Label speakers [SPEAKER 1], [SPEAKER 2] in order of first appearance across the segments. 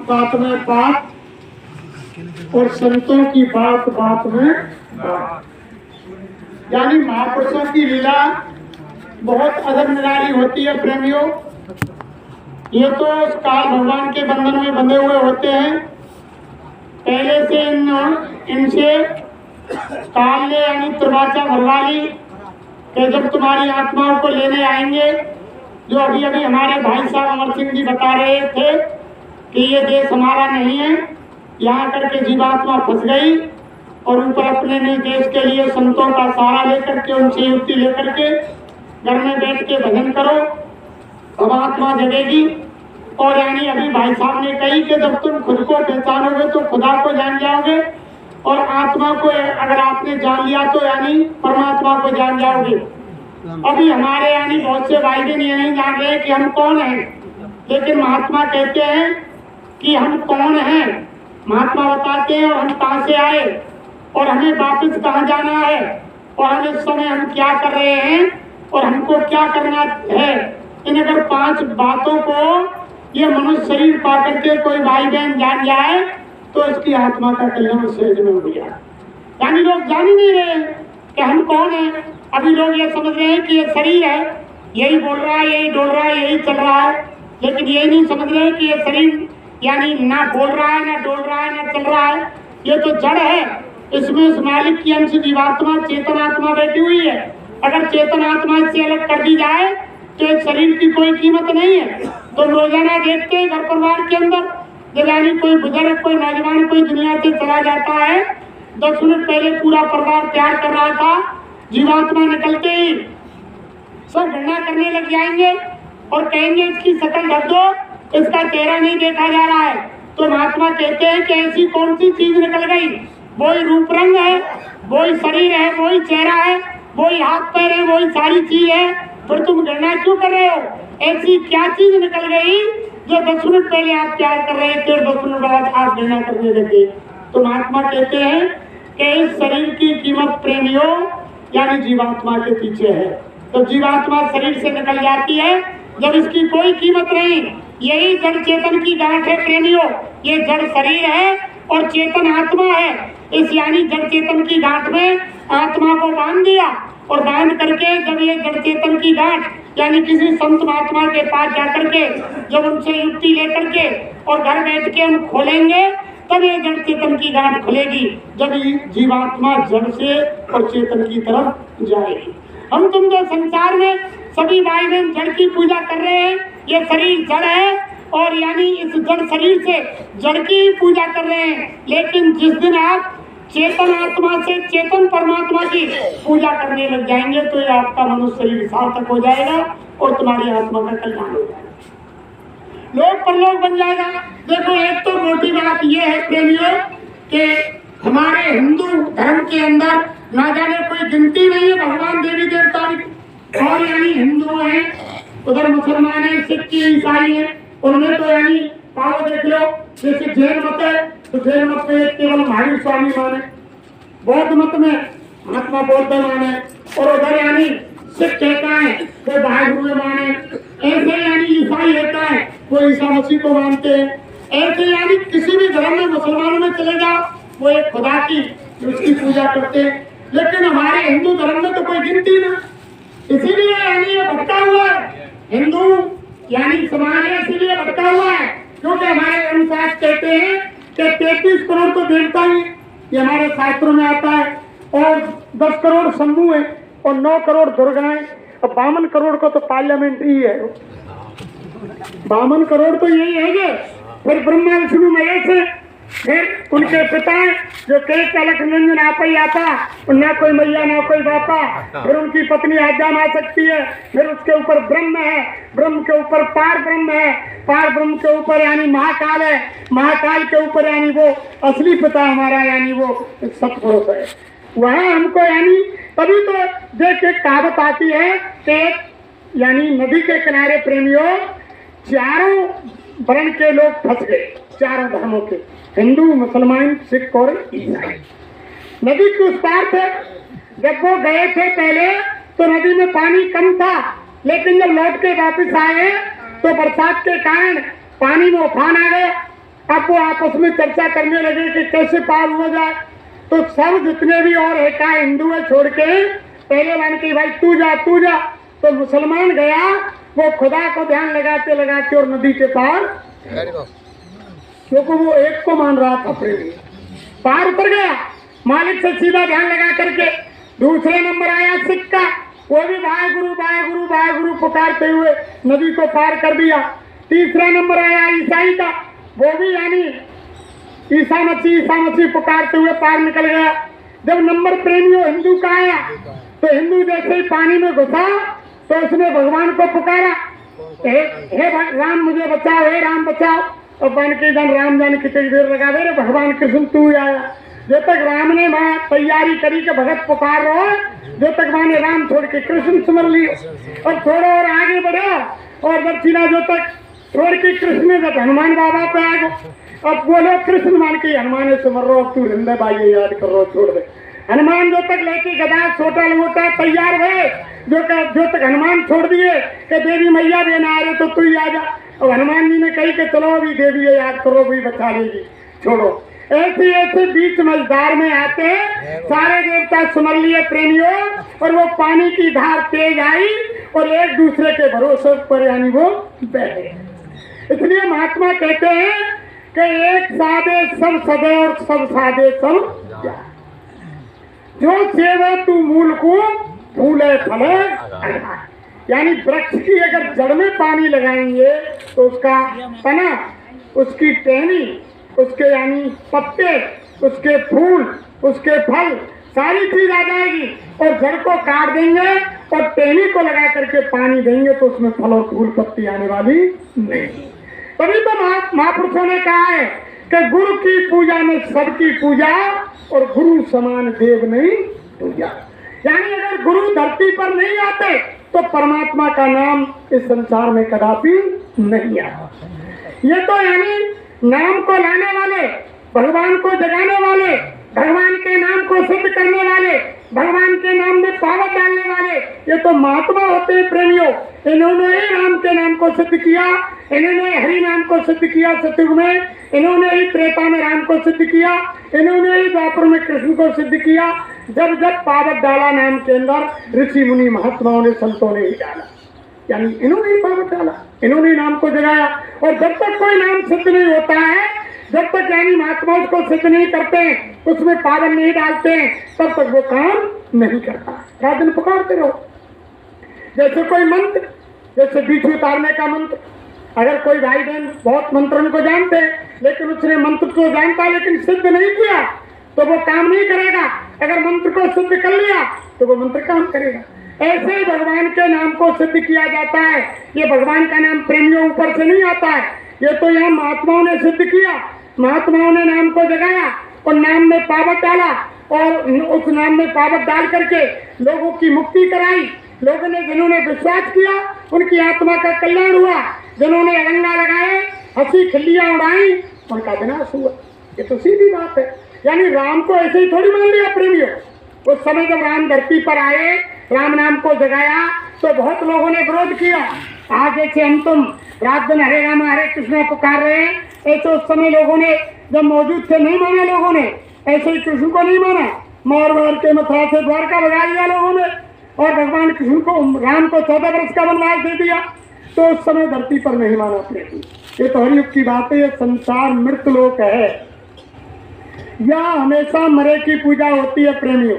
[SPEAKER 1] बात में बात और संतों की बात बात में बात। यानी महापुरुषों की लीला बहुत अदर निराली होती है प्रेमियों। ये तो काल भगवान के बंधन में बंधे हुए होते हैं। पहले से इनसे काल ने यानी त्रिवाचा भरवा ली कि जब तुम्हारी आत्माओं को लेने आएंगे, जो अभी अभी हमारे भाई साहब अमर सिंह जी बता रहे थे कि ये देश हमारा नहीं है, यहाँ करके जीवात्मा फंस गई और ऊपर अपने नए देश के लिए संतों का सहारा लेकर के, उनसे युक्ति लेकर के घर में बैठ के भजन करो, अब आत्मा जगेगी। और यानी अभी भाई साहब ने कही कि जब तुम खुद को पहचानोगे तो खुदा को जान जाओगे, और आत्मा को अगर आपने जान लिया तो यानी परमात्मा को जान जाओगे। अभी हमारे यानी बहुत से भाई बहन ये नहीं जान रहे कि हम कौन हैं, लेकिन महात्मा कहते हैं कि हम कौन हैं। महात्मा बताते हैं और हम कहाँ से आए और हमें वापस कहाँ जाना है, और हम इस समय हम क्या कर रहे हैं और हमको क्या करना है। इन अगर 5 बातों को ये मनुष्य शरीर पा करके कोई भाई बहन जान जाए तो इसकी आत्मा का कल्याण सहज में हो गया। यानी लोग जान ही नहीं रहे कि हम कौन हैं। अभी लोग ये समझ रहे हैं कि ये शरीर है, यही बोल रहा है, यही डोल रहा है, यही चल रहा है, लेकिन यही नहीं समझ रहे कि ये शरीर यानी ना बोल रहा है, ना डोल रहा है, ना चल रहा है, ये तो जड़ है। इसमें इस मालिक की अंश जीवात्मा चेतन आत्मा बैठी हुई है। अगर चेतन आत्मा इससे अलग कर दी जाए तो इस शरीर की कोई कीमत नहीं है। तो रोजाना देखते हैं घर परिवार के अंदर जब यानी कोई बुजुर्ग, कोई नौजवान, कोई दुनिया से चला जाता है, 10 मिनट पहले पूरा परिवार प्यार कर रहा था, जीवात्मा निकलते ही सब गणना करने लग जाएंगे और कहेंगे इसकी शक्ल ढक दो, इसका चेहरा नहीं देखा जा रहा है। तो महात्मा कहते हैं कि ऐसी कौन सी चीज निकल गई, वही रूप रंग है, वही शरीर है, वही चेहरा है, वही हाथ पैर है, वही सारी चीज है, फिर तुम गणना क्यों कर रहे हो। ऐसी क्या चीज निकल गई जो 10 मिनट पहले आप प्यार कर रहे थे और 10 मिनट बाद आप गणना करने लगे। तो महात्मा कहते हैं कि इस शरीर की कीमत प्रेमियों यानी जीवात्मा के पीछे है। तो जीवात्मा शरीर से निकल जाती है जब इसकी कोई कीमत नहीं। यही जड़ चेतन की गांठ है प्रेमियों। ये जड़ शरीर है और चेतन आत्मा है। इस यानी जड़ चेतन की गांठ में आत्मा को बांध दिया, और बांध करके जब ये जड़ चेतन की गांठ यानी किसी संत महात्मा के पास जाकर के जब उनसे युक्ति लेकर के और घर बैठ के हम खोलेंगे, तब ये जड़ चेतन की गांठ खुलेगी, जब जीवात्मा जड़ से और चेतन की तरफ जाएगी। हम तुम जो संसार में सभी भाई बहन जड़ की पूजा कर रहे हैं, ये शरीर जड़ है और यानी इस जड़ शरीर से जड़ की ही पूजा कर रहे हैं। लेकिन जिस दिन आप चेतन आत्मा से चेतन परमात्मा की पूजा करने लग जाएंगे तो ये आपका मनुष्य शरीर सार्थक हो जाएगा और तुम्हारी आत्मा का कल्याण हो जाएगा, लोक परलोक बन जाएगा। देखो, एक तो मोटी बात ये है प्रेमियों कि हमारे हिंदू धर्म के अंदर ना जाने कोई गिनती नहीं है भगवान देवी देवता की। और यानी हिंदू है, उधर मुसलमान है, सिख ईसाई है, उनमें तो यानी पाओ देख लो, जैसे जैन मत है तो जैन मत में केवल महावीर स्वामी माने, बौद्ध मत में महात्मा बौद्ध माने, और उधर यानी सिख कहता है वो भाई माने, ऐसे यानी ईसाई होता है वो ईसा मसीह को मानते हैं। ऐसे यानी किसी भी धर्म में मुसलमानों में चले जाओ वो एक खुदा की उसकी पूजा करते हैं। लेकिन हमारे हिंदू धर्म में तो कोई गिनती ना, इसीलिए यानी ये भटका हुआ है हिंदू यानी समाज है, इसीलिए भटका हुआ है क्योंकि हमारे अनुसार कहते हैं कि 33 करोड़ तो देवता ही, ये हमारे शास्त्रों में आता है, और 10 करोड़ शंभू है और 9 करोड़ दुर्गाएं, और 52 करोड़ को तो पार्लियामेंट्री है। 52 करोड़ तो यही है कि फिर ब्रह्मा विष्णु महेश है, फिर उनके पिता जो केक अलख निरंजन आप ही आता, ना कोई मैया ना कोई बापा, फिर उनकी पत्नी आद्या आ सकती है, फिर उसके ऊपर ब्रह्म है, ब्रह्म के ऊपर पार ब्रह्म है, पार ब्रह्म के ऊपर यानी महाकाल है, महाकाल के ऊपर यानी वो असली पिता हमारा यानी वो सतपुरुष है। वहाँ हमको यानी तभी तो देख एक कहावत आती है कि यानी नदी के किनारे प्रेमियों चारों वर्ण के लोग फंस गए, चारों धर्मों के, हिंदू मुसलमान सिख और ईसाई। नदी के उस पार थे, जब वो गए थे पहले तो नदी में पानी कम था, लेकिन जब लौट के वापस आए तो बरसात के कारण पानी में उफान आ गया। अब वो आपस में चर्चा करने लगे कि कैसे पार हो जाए। तो सब जितने भी और है का हिंदू है छोड़ के पहले मान के भाई तू जा तू जा। तो मुसलमान गया, वो खुदा को ध्यान लगाते लगाते और नदी के पार, क्योंकि वो एक को मान रहा था प्रेमी, पार उतर गया मालिक से सीधा ध्यान लगा करके। दूसरे नंबर आया सिख का, वो भी वाहेगुरु वाहेगुरु वाहेगुरु पुकारते हुए नदी को पार कर दिया। तीसरा नंबर आया ईसाई का, वो भी यानी ईसा मसीह पुकारते हुए पार निकल गया। जब नंबर प्रेमियों हिंदू का आया तो हिंदू जैसे ही पानी में घुसा तो उसने भगवान को पुकारा, हे राम मुझे बचाओ, हे राम बचाओ। और बन के जन राम जाने कितनी देर लगा दे रे भगवान कृष्ण तू आया। जब तक राम ने वहां तैयारी करी के भगत पुकार रहा है, जब तक वहां ने राम छोड़ के कृष्ण सिमर लिया और थोड़ा और आगे बढ़ा और जब सीना जो तक छोड़ के कृष्ण जब हनुमान बाबा पे आ गए। अब बोलो कृष्ण मान के हनुमान सिमर रहो, तू हृदय भाई याद कर रहा छोड़ दे। हनुमान जो तक लेके गदा छोटा लंगोटा तैयार हुए, जो तक हनुमान छोड़ दिए कि देवी मैया भी ना आ रहे तो तू ही आ जा। और हनुमान जी ने कही कि चलो अभी देवी है याद करो, भी बचा लेगी, छोड़ो। ऐसे ऐसे बीच मझधार में आते सारे देवता सुमर लिए प्रेमियों, और वो पानी की धार तेज आई और एक दूसरे के भरोसे पर यानी वो बहे। इसलिए महात्मा कहते हैं कि एक सादे सब सदे और सब सादे सब जाए। जो सेवे तू मूल को फूले फले, यानी वृक्ष की अगर जड़ में पानी लगाएंगे तो उसका तना, उसकी टहनी, उसके यानी पत्ते, उसके फूल, उसके फल, सारी चीज आ जाएगी। और जड़ को काट देंगे और टहनी को लगा करके पानी देंगे तो उसमें फल और फूल पत्ती आने वाली नहीं। तभी तो महापुरुषों ने कहा है कि गुरु की पूजा में सबकी पूजा और गुरु समान देव नहीं पूजा। यानी अगर गुरु धरती पर नहीं आते तो परमात्मा का नाम इस संसार में कदापि नहीं आता। ये तो यानी नाम को लाने वाले, भगवान को जगाने वाले, भगवान के नाम को सिद्ध करने वाले, भगवान के नाम में पावत डालने वाले, ये तो महात्मा होते हैं प्रेमियों। इन्होंने ही राम के नाम को सिद्ध किया, इन्होंने हरि नाम को सिद्ध किया सतयुग में, इन्होंने ही त्रेता में राम को सिद्ध किया, इन्होंने ही द्वापर में कृष्ण को सिद्ध किया। जब जब पावत डाला नाम के अंदर ऋषि मुनि महात्माओं ने संतों ने ही डाला, यानी इन्होंने ही पावत डाला, इन्होंने नाम को जगाया। और जब तक कोई नाम सिद्ध नहीं होता है, जब तक यानी महात्मा उसको सिद्ध नहीं करते हैं, उसमें पावन नहीं डालते हैं, तब तक वो काम नहीं करता। रात दिन पुकारते रहो। जैसे कोई मंत्र, जैसे बीच उतारने का मंत्र, अगर कोई भाई बहन बहुत मंत्रों को जानते हैं लेकिन उसने मंत्र को जानता लेकिन सिद्ध नहीं किया तो वो काम नहीं करेगा। अगर मंत्र को सिद्ध कर लिया तो वो मंत्र काम करेगा। ऐसे ही भगवान के नाम को सिद्ध किया जाता है। ये भगवान का नाम प्रेमियों ऊपर से नहीं आता है, ये तो यहाँ महात्माओं ने सिद्ध किया। महात्माओं ने नाम को जगाया और नाम में पावत डाला और उस नाम में पावत डाल करके लोगों की मुक्ति कराई। लोगों ने जिन्होंने विश्वास किया उनकी आत्मा का कल्याण हुआ, जिन्होंने अरंगा लगाए, हंसी खिल्लियां उड़ाई, उनका विनाश हुआ। ये तो सीधी बात है। यानी राम को ऐसे ही थोड़ी मान लिया प्रेमियों। उस समय जब राम धरती पर आए, राम नाम को जगाया तो बहुत लोगों ने विरोध किया। आज जैसे हम तुम रात दिन हरे राम हरे कृष्ण पुकार रहे हैं, ऐसे उस समय लोगों ने जब मौजूद थे नहीं माना। लोगों ने ऐसे ही कृष्ण को नहीं माना, मार मार के मथुरा से द्वारका भगा दिया लोगों ने और भगवान कृष्ण को, राम को 14 वर्ष का वनवास दे दिया। तो उस समय धरती पर नहीं माना प्रेमी। ये तो हरियुग की बात है। संसार मृत लोक है, यहाँ हमेशा मरे की पूजा होती है प्रेमियों।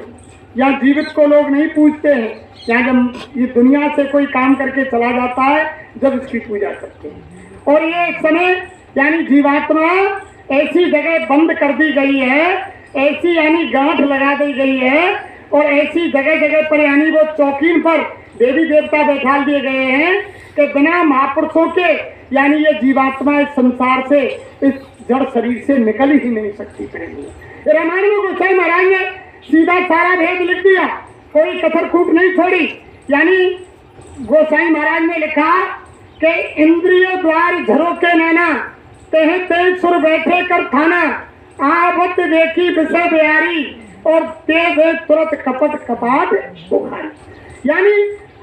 [SPEAKER 1] यहाँ जीवित को लोग नहीं पूजते हैं। यहाँ जब ये दुनिया से कोई काम करके चला जाता है जब इसकी पूजा करते हैं। और ये समय यानी जीवात्मा ऐसी जगह बंद कर दी गई है, ऐसी यानी गांठ लगा दी गई है और ऐसी जगह जगह पर यानी वो चौकीन पर देवी देवता बैठा दिए गए हैं कि बिना महापुरुषों के यानी ये जीवात्मा इस संसार से, इस जड़ शरीर से निकल ही नहीं सकती। रामायण में गोसाई महाराज ने सीधा सारा भेद लिख दिया, कोई कसर खूट नहीं छोड़ी। यानी गोसाई महाराज ने लिखा कि इंद्रिय द्वार झरोके नैना, तेह तेज सुर बैठे कर थाना, आवत देखी विषय बिहारी और तेज है तुरंत कपट कपाट बुखारी। यानी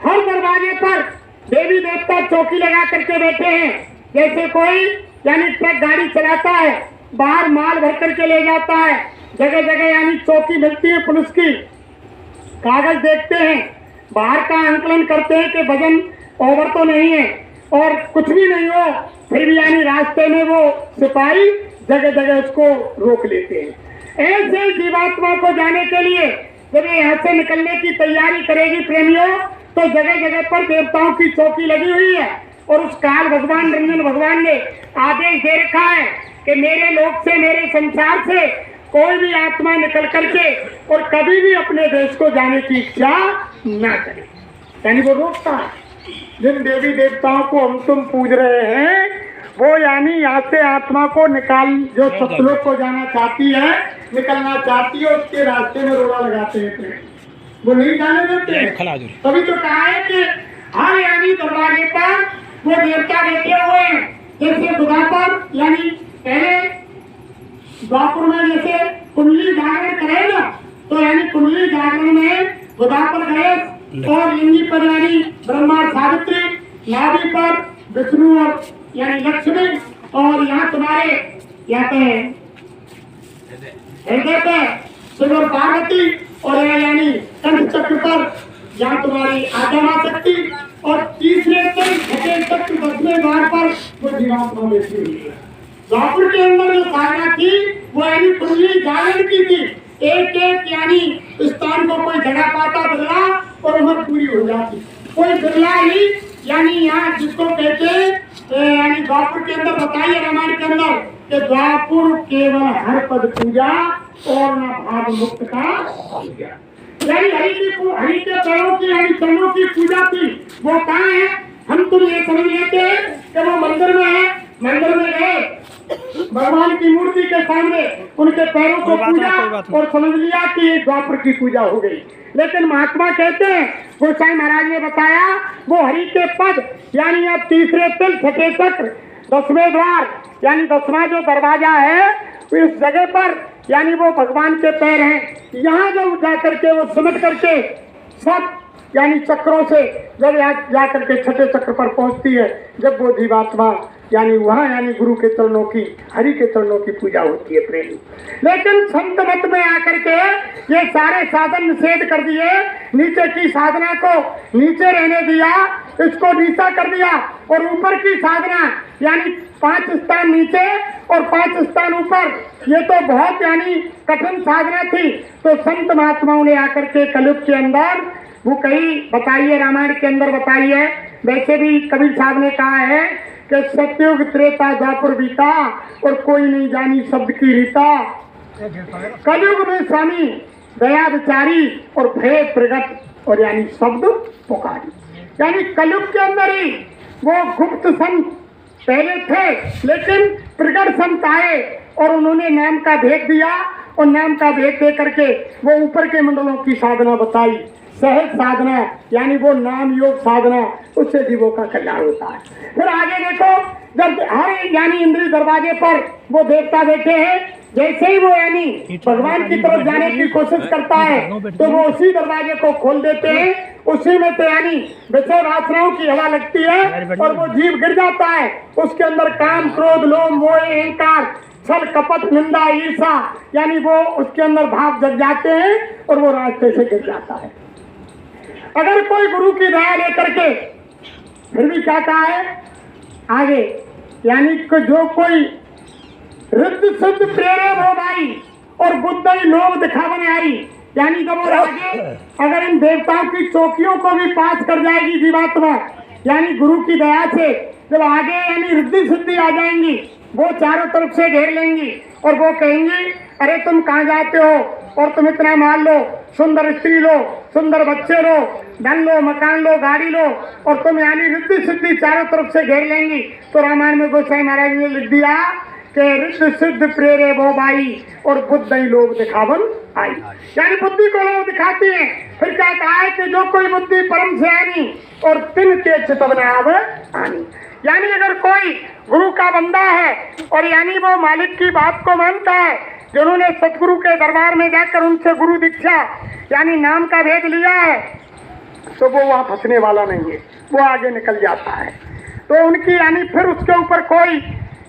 [SPEAKER 1] हर दरवाजे पर देवी देवता चौकी लगा करके बैठे हैं। जैसे कोई यानी ट्रक गाड़ी चलाता है, बाहर माल भर करके ले जाता है, जगह जगह यानी चौकी मिलती है पुलिस की, कागज देखते हैं, बाहर का आंकलन करते हैं कि वजन ओवर तो नहीं है और कुछ भी नहीं हो, फिर भी यानी रास्ते में वो सिपाही जगह जगह उसको रोक लेते हैं। ऐसे जीवात्मा को जाने के लिए जब ये यहाँ से निकलने की तैयारी करेगी प्रेमियों, तो जगह जगह पर देवताओं की चौकी लगी हुई है और उस काल भगवान रंजन भगवान ने आदेश दे रखा है कि मेरे लोक से, मेरे संसार से कोई भी आत्मा निकल करके और कभी भी अपने देश को जाने की इच्छा ना करे। यानी वो रोकता है। जिन देवी देवताओं को हम तुम पूज रहे हैं वो यानी यहाँ से आत्मा को निकाल, जो सतलोक को जाना चाहती है, निकलना चाहती है, उसके रास्ते में रोड़ा लगाते हैं, वो नहीं जाने देते। तभी तो कहा है कि हर यानी दरबारे पर वो देवता बैठे हुए हैं, जैसे खुदा पर यानी पहले द्वापर में जैसे कुंडली जागरण करे ना, तो यानी कुंडली जागरण में खुदा पर गणेश और लिंगी पर यानी ब्रह्मा सावित्री, नाभि पर विष्णु और यानी लक्ष्मी, और यहाँ तुम्हारे यहाँ पे हृदय पे शिव और पार्वती, और यानी कंठ चक्र पर यहाँ तुम्हारी आत्मा शक्ति, और तीसरे से छठे चक्र 10वें द्वार पर वो जीवात्मा बैठी हुई है। द्वापर के अंदर जो साधना थी वो यानी कुंडली जागरण की थी। एक एक यानी स्थान को कोई जगह पाता बदला और उम्र पूरी हो जाती। कोई बिरला ही यानी यहाँ जिसको कहते यानी द्वापर के अंदर बताइए रामायण के अंदर कि द्वापर केवल हर पद पूजा और न भाव मुक्त का पूजा, यानी हरि के पैरों की यानी चरणों की पूजा थी। वो कहाँ है? हम तुम ये समझ लेते हैं कि वो मंदिर में है, मंदिर में गए भगवान की मूर्ति के सामने उनके पैरों को पूजा और समझ लिया कि ये द्वापर की पूजा हो गई। लेकिन महात्मा कहते हैं, गोसाई महाराज ने बताया, वो हरि के पद यानी अब तीसरे तिल छठे चक्र 10वें द्वार यानी 10वां जो दरवाजा है, इस जगह पर यानी वो भगवान के पैर हैं। यहाँ जब जा करके वो सिमट करके सब यानी चक्रों से जब जा करके छठे चक्र पर पहुंचती है, जब वो जीवात्मा यानी वहाँ यानी गुरु के चरणों की, हरि के चरणों की पूजा होती है प्रेमी। लेकिन संत मत में आकर के ये सारे साधन निषेध कर दिए, नीचे की साधना को नीचे रहने दिया, इसको नीचा कर दिया, और ऊपर की साधना यानी 5 स्थान नीचे और 5 स्थान ऊपर, ये तो बहुत यानी कठिन साधना थी। तो संत महात्माओं ने आकर के कलयुग के अंदर वो कहीं बताइए, रामायण के अंदर बताइए, वैसे भी कबीर साहब ने कहा है कि सत्युग त्रेता द्वापर बीता और कोई नहीं जानी शब्द की रीता, कलयुग में स्वामी दया विचारी और भय प्रगट और यानी शब्द पुकारी। यानी कलयुग के अंदर ही वो गुप्त संत पहले थे, लेकिन प्रगट संत आए और उन्होंने नाम का भेद दिया, और नाम का भेद दे करके वो ऊपर के मंडलों की साधना बताई, सहज साधना यानी वो नाम योग साधना, उससे जीवों का कल्याण होता है। फिर आगे देखो, जब हर यानी इंद्रिय दरवाजे पर वो देवता बैठे हैं, जैसे ही वो यानी भगवान की तरफ जाने की कोशिश करता है तो वो उसी दरवाजे को खोल देते हैं, उसी में तो यानी विषय वासनाओं की हवा लगती है और वो जीव गिर जाता है। उसके अंदर काम, क्रोध, लोभ, मोह, अहंकार, छल, कपट, निंदा, ईर्षा यानी वो उसके अंदर भाव जग जाते हैं और वो रास्ते से गिर जाता है। अगर कोई गुरु की दया लेकर के फिर भी क्या कहा है आगे, यानी कि जो कोई रिद्ध सिद्ध प्रेरे हो भाई और बुद्ध लोभ दिखावन आई, यानी जब वो आगे अगर इन देवताओं की चौकियों को भी पास कर जाएगी जीवात्मा, यानी गुरु की दया से जब आगे यानी रिद्धि सिद्धि आ जाएंगी, वो चारों तरफ से घेर लेंगी और वो कहेंगी अरे तुम कहाँ जाते हो, और तुम इतना माल लो, सुंदर स्त्री लो, सुंदर बच्चे लो, धन लो, मकान लो, गाड़ी लो, और तुम यानी रिद्धि सिद्धि चारों तरफ से घेर लेंगी। तो रामायण में गोसाई महाराज ने लिख दिया कि रिद्ध सिद्ध प्रेरे वो बाई और बुद्ध लोभ दिखावन आई, यानी बुद्धि को लोग दिखाती है। फिर क्या कहा है कि जो कोई बुद्धि परम से आनी और तिन के चितवना आनी, यानी अगर कोई गुरु का बंदा है और यानी वो मालिक की बात को मानता है, जिन्होंने सतगुरु के दरबार में जाकर उनसे गुरु दीक्षा यानी नाम का भेद लिया है, तो वो वहाँ फंसने वाला नहीं है, वो आगे निकल जाता है। तो उनकी यानी फिर उसके ऊपर कोई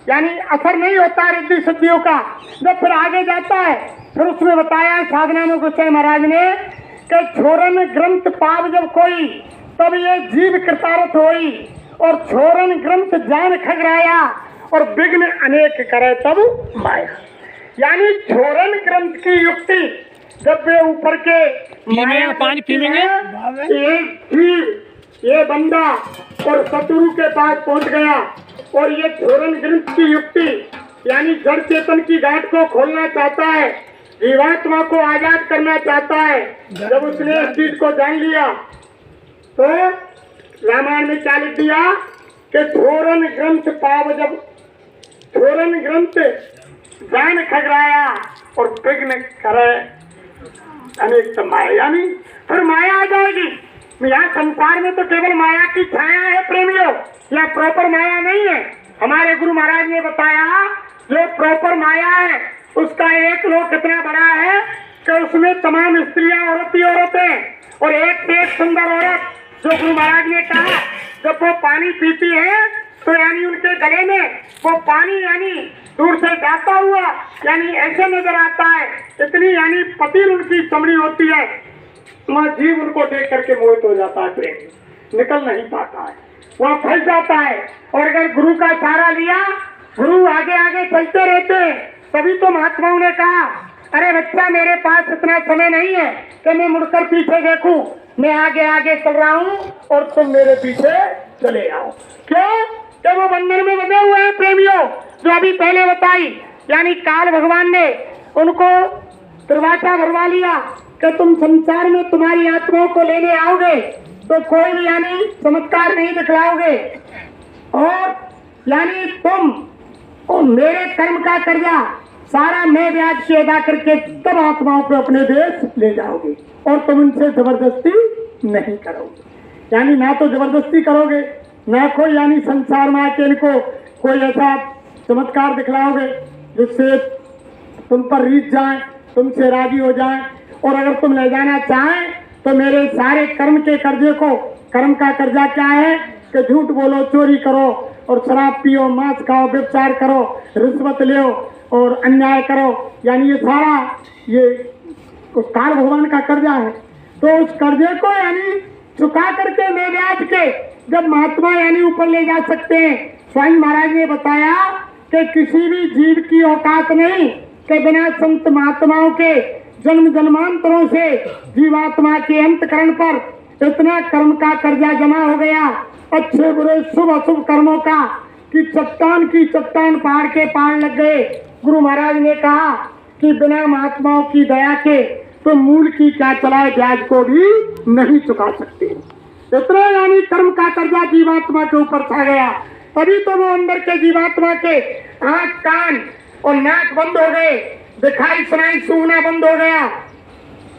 [SPEAKER 1] यानी असर नहीं होता रिद्धि सिद्धियों का। जब फिर आगे जाता है फिर उसमें बताया साधना में गोसाई महाराज ने कि छोरन ग्रंथ पाव जब कोई तब ये जीव कृतारथ होई, और छोरन ग्रंथ जान खगराया, और विघ्न अनेक करे तब माया। यानी छोरन ग्रंथ की युक्ति जब वे ऊपर के माया
[SPEAKER 2] पानी पीएंगे
[SPEAKER 1] एक जीव ये बंदा और शत्रु के पास पहुंच गया, और ये छोरन ग्रंथ की युक्ति यानी जड़ चेतन की गांठ को खोलना चाहता है, जीवात्मा को आजाद करना चाहता है। जब उसने इस चीज को जान लिया तो रामायण में क्या लिख दिया कि छोरन ग्रंथ पाव जब छोरन ग्रंथ जान खगराया, और विघ्न करे अनेक माया। यानी फिर माया आ जाएगी। यहाँ संसार में तो केवल माया की छाया है प्रेमियों, या प्रॉपर माया नहीं है। हमारे गुरु महाराज ने बताया जो प्रॉपर माया है उसका एक लोक इतना बड़ा है कि उसमें तमाम स्त्रियां औरत ही औरतें, और एक से एक सुंदर औरत। जो गुरु महाराज ने कहा जब वो पानी पीती है तो यानी उनके गले में वो पानी यानी दूर से जाता हुआ यानी ऐसे नजर आता है, इतनी यानी पतील उनकी चमड़ी होती है। वहाँ जीव उनको देख करके मोहित हो जाता है, प्रेम निकल नहीं पाता है, वहाँ फंस जाता है। और अगर गुरु का सहारा लिया, गुरु आगे आगे चलते रहते हैं। तभी तो महात्माओं ने कहा अरे बच्चा मेरे पास इतना समय नहीं है कि मैं मुड़कर पीछे देखूं, मैं आगे आगे चल रहा हूँ और तुम मेरे पीछे चले आओ। क्यों? कि वो बंधन में बंधे हुए हैं प्रेमियों, जो अभी पहले बताई। यानी काल भगवान ने उनको दरवाजा भरवा लिया कि तुम संसार में तुम्हारी आत्माओं को लेने आओगे तो कोई भी यानी चमत्कार नहीं दिखलाओगे, और यानी तुम और मेरे कर्म का कर्जा सारा मैं ब्याज से अदा करके तब आत्माओं को अपने देश ले जाओगे, और तुम उनसे जबरदस्ती नहीं करोगे। यानी ना तो जबरदस्ती करोगे, ना कोई यानी संसार में आके इनको कोई ऐसा चमत्कार दिखलाओगे जिससे तुम पर रीत जाए, तुमसे राजी हो जाए। और अगर तुम ले जाना चाहें तो मेरे सारे कर्म के कर्जे को, कर्म का कर्जा क्या है कि झूठ बोलो, चोरी करो और शराब पियो, मांस खाओ, व्यभिचार करो, रिश्वत लो और अन्याय करो, यानी ये सारा ये उस काल भगवान का कर्जा है। तो उस कर्जे को यानी चुका करके मैं ब्याज के जब महात्मा यानी ऊपर ले जा सकते हैं। स्वयं महाराज ने बताया कि किसी भी जीव की औकात नहीं कि बिना संत महात्माओं के जन्म जन्मांतरों से जीवात्मा के अंतकरण पर इतना कर्म का कर्जा जमा हो गया, अच्छे बुरे शुभ अशुभ कर्मों का, कि चट्टान की चट्टान पहाड़ के पहाड़ लग गए। गुरु महाराज ने कहा कि बिना महात्माओं की दया के तो मूल की क्या चलाए ब्याज को भी नहीं चुका सकते। इतना यानी कर्म का कर्जा जीवात्मा के ऊपर छा गया। तभी तो वो अंदर के जीवात्मा के आंख कान और नाक बंद हो गए, दिखाई सुनाई सूंघना बंद हो गया।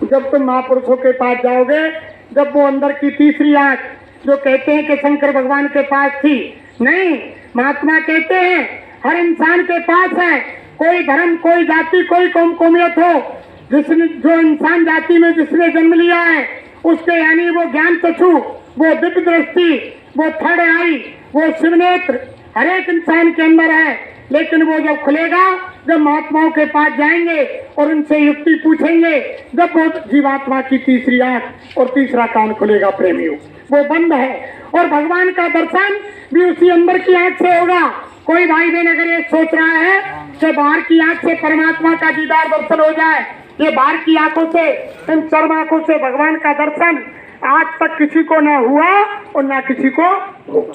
[SPEAKER 1] जब तुम महापुरुषों के पास जाओगे, जब वो अंदर की तीसरी आंख जो कहते हैं कि शंकर भगवान के पास थी, नहीं, महात्मा कहते हैं हर इंसान के पास है। कोई धर्म, कोई जाति, कोई कौम कौमियत हो, जिसने जो इंसान जाति में जिसने जन्म लिया है उसके यानी वो ज्ञान चक्षु, वो दिव्य दृष्टि, वो थर्ड आई, वो शिवनेत्र हर एक इंसान के अंदर है। लेकिन वो जब खुलेगा, जब महात्माओं के पास जाएंगे और उनसे युक्ति पूछेंगे, जब वो जीवात्मा की तीसरी आंख और तीसरा कान खुलेगा प्रेमियों, वो बंद है। और भगवान का दर्शन भी उसी अंदर की आंख से होगा। कोई भाई बहन अगर ये सोच रहा है कि बाहर की आंख से परमात्मा का दीदार दर्शन हो जाए, ये बाहर की आंखों से, इन चर्म आंखों से भगवान का दर्शन आज तक किसी को ना हुआ और ना किसी को होगा।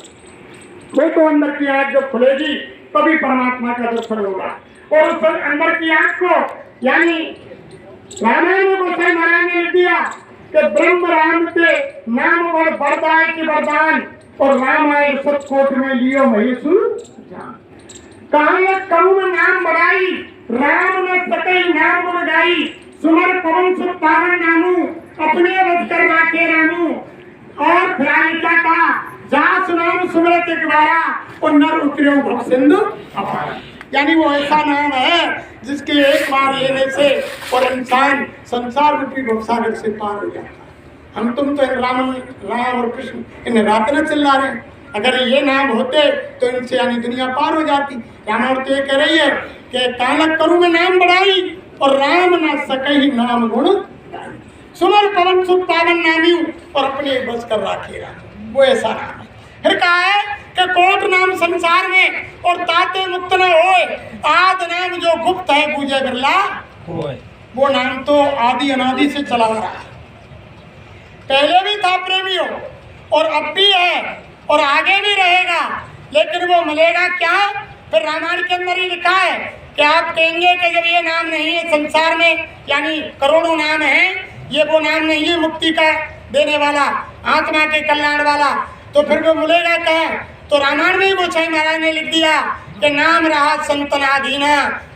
[SPEAKER 1] वो तो अंदर की आंख जब खुलेगी तभी परमात्मा का दर्शन होगा। और उस अंदर की आंख को यानी रामायण में गोसाई महाराज ने दिया कि ब्रह्म राम के नाम और वरदाय की वरदान, और रामायण सतकोट में लियो महेशुर जान। कहा करुण नाम बढ़ाई, राम ने सकई नाम गुण गाई, सुमर पवन सुख पावन नामू, अपने वध कर राखे रामू। और फिर क्या कहा, जा सुनाम सुमरत एक बारा, और नर उतरे भव सिंधु अपार। यानी वो ऐसा नाम है जिसके एक बार लेने से और इंसान संसार रूपी भवसागर से पार हो जाता है। हम तुम तो राम और कृष्ण इन रात न चिल्ला रहे हैं, अगर ये नाम होते तो इनसे यानी दुनिया पार हो जाती। रामावती ये कह रही है कि कालक करूँ मैं नाम बढ़ाई और राम ना सकही नाम गुण गाई। सुमर पवन सुत पावन नामी और अपने बस कर राखेगा, वो ऐसा नाम है। फिर कहा है कि कोट नाम संसार में और ताते मुक्त न होए, आद नाम जो गुप्त है पूजे बिरला होए। वो नाम तो आदि अनादि से चला रहा है, पहले भी था प्रेमियों और अब भी है और आगे भी रहेगा, लेकिन वो मिलेगा क्या? फिर रामायण के अंदर ही लिखा है कि आप कहेंगे कि जब ये नाम नहीं है संसार में, यानी करोड़ों नाम है, ये वो नाम नहीं है मुक्ति का देने वाला, आत्मा के कल्याण वाला, तो फिर वो मिलेगा क्या? तो रामायण में ही गोसाई महाराज ने लिख दिया कि नाम रहा संत नाधीना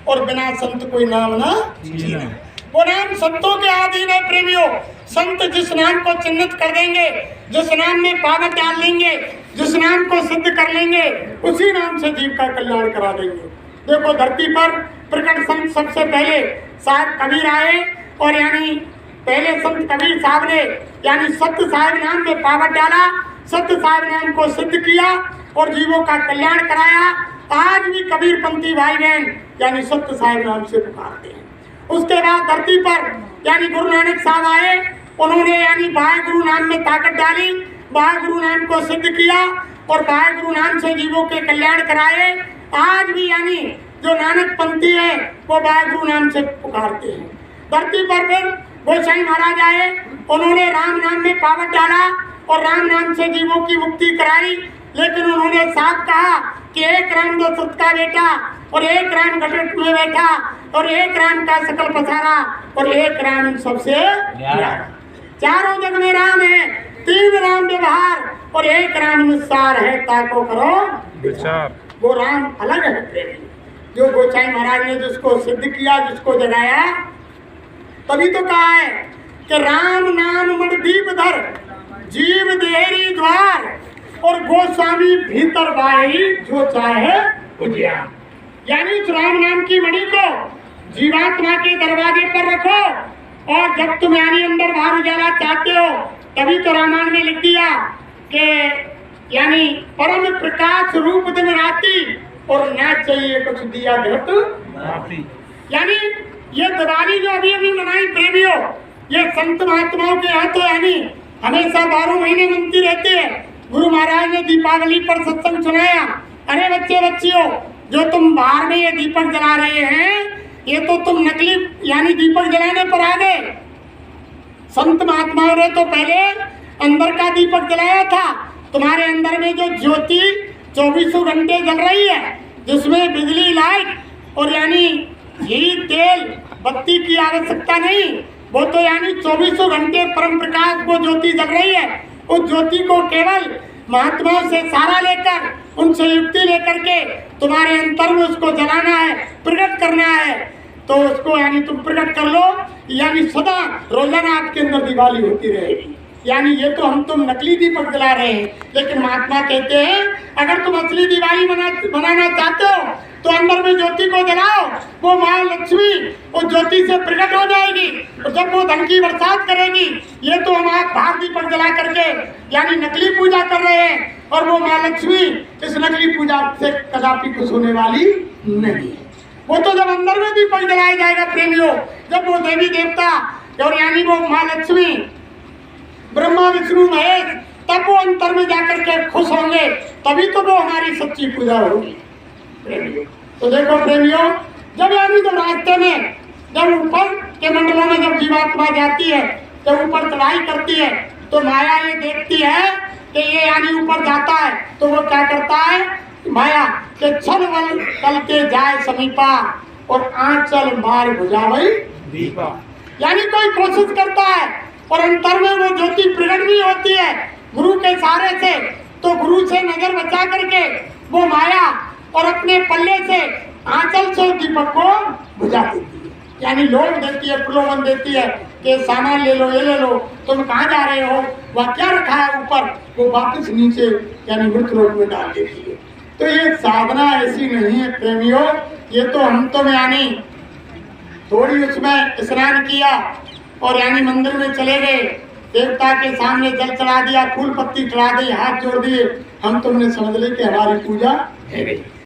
[SPEAKER 1] और बिना संत कोई नाम ना जीना। वो नाम संतों के अधीन है प्रेमियों। संत जिस नाम को चिन्हित कर देंगे, जिस नाम में पावर डाल लेंगे, जिस नाम को सिद्ध कर लेंगे, उसी नाम से जीव का कल्याण करा देंगे। देखो धरती पर प्रकट संत सबसे पहले साहब कबीर आए और यानी पहले संत कबीर साहब ने यानी सत्य साहिब नाम में पावर डाला, सत्य साहिब नाम को सिद्ध किया और जीवों का कल्याण कराया। आज भी कबीर पंथी भाई बहन यानी सत्य साहिब नाम से पुकारते हैं। उसके बाद धरती पर यानी गुरु नानक साहब आए, उन्होंने यानी बाह्य गुरु नाम में ताकत डाली, बाह्य गुरु नाम को सिद्ध किया और बाह्य गुरु नाम से जीवों के कल्याण कराए। आज भी यानी जो नानक पंथी है वो बाह्य गुरु नाम से पुकारते हैं। धरती पर फिर गोसाई महाराज आए, उन्होंने राम नाम में पावर डाला और राम नाम से जीवों की मुक्ति कराई, लेकिन उन्होंने साफ कहा कि एक राम दो सत का बेटा और एक राम घट में बैठा और एक राम का सकल पसारा और एक राम इन सबसे प्यारा। चारों जग में राम है, तीन राम व्यवहार और एक राम निस्सार है, ताको करो विचार। वो राम अलग है प्रेमी, जो गोसाई महाराज ने जिसको सिद्ध किया, जिसको जगाया। तभी तो कहा है कि राम नाम मण दीप धर जीव देहरी द्वार और गोस्वामी भीतर बाई जो चाहे उजियार। यानी उस राम नाम की मणि को जीवात्मा के दरवाजे पर रखो और जब तुम यानी अंदर बाहर उजाला चाहते हो, तभी तो रामायण में लिख दिया कि यानी परम प्रकाश रूप दिन राती और ना चाहिए कुछ दिया घट राती। यानी ये दिवाली जो अभी अभी मनाई प्रेमियों, ये संत महात्माओं के यहाँ तो यानी हमेशा 12 महीने मनती रहती है। गुरु महाराज ने दीपावली पर सत्संग सुनाया, अरे बच्चे बच्चियों जो तुम बाहर में ये दीपक जला रहे हैं, ये तो तुम नकली यानी दीपक जलाने पर आ गए। संत महात्माओं ने तो पहले अंदर का दीपक जलाया था। तुम्हारे अंदर में जो ज्योति 24 घंटे जल रही है, जिसमें बिजली लाइट और यानी घी तेल बत्ती की आवश्यकता नहीं, वो तो यानी 24 घंटे परम प्रकाश वो ज्योति जल रही है। उस ज्योति को केवल महात्माओं से सहारा लेकर, उनसे युक्ति लेकर के तुम्हारे अंतर में उसको जलाना है, प्रकट करना है, तो उसको यानी तुम प्रकट कर लो, यानी सदा रोजाना आपके अंदर दिवाली होती रहेगी। यानी ये तो हम तुम नकली दीपक जला रहे हैं, लेकिन महात्मा कहते हैं अगर तुम असली दिवाली बनाना चाहते हो तो अंदर में ज्योति को जलाओ, वो माँ लक्ष्मी उस ज्योति से प्रकट हो जाएगी और जब वो धन की बरसात करेगी। ये तो हम आप बाहर दीपक जला करके यानी नकली पूजा कर रहे हैं और वो माँ लक्ष्मी इस नकली पूजा से कदापि कुछ होने वाली नहीं है। वो तो जब अंदर में दीपक जलाया जाएगा प्रेमियों, जब वो देवी देवता और यानी वो माँ लक्ष्मी ब्रह्मा विष्णु महेश तब वो अंतर में जाकर के खुश होंगे, तभी तो वो हमारी सच्ची पूजा होगी प्रेमियों। तो देखो प्रेमियों, जब यानी जब रास्ते में जब ऊपर के मंडलों में जब जीवात्मा जाती है, जब ऊपर चढ़ाई करती है, तो माया ये देखती है कि ये यानी ऊपर जाता है, तो वो क्या करता है माया के छल वल तल के जाए समीपा और आंचल मार भुजावई दीपा। यानी कोई कोशिश करता है और अंतर में वो ज्योति प्रकट भी होती है गुरु के सहारे से, तो गुरु से नजर बचा करके वो माया और अपने पल्ले से आंचल से दीपक को बुझा देती है। यानी लोभ देती है, प्रलोभन देती है कि सामान ले लो, ये ले लो, तुम कहाँ जा रहे हो, वह क्या रखा है ऊपर, वो वापस नीचे यानी मृत लोक में डाल देती है। तो ये साधना ऐसी नहीं है प्रेमियों, ये तो हम तो यानी थोड़ी उसमें स्नान किया और यानी मंदिर में चले गए, देवता के सामने जल चढ़ा दिया, फूल पत्ती चढ़ा दी, हाथ जोड़ दिए, हम तुमने समझ ली कि हमारी पूजा है गई।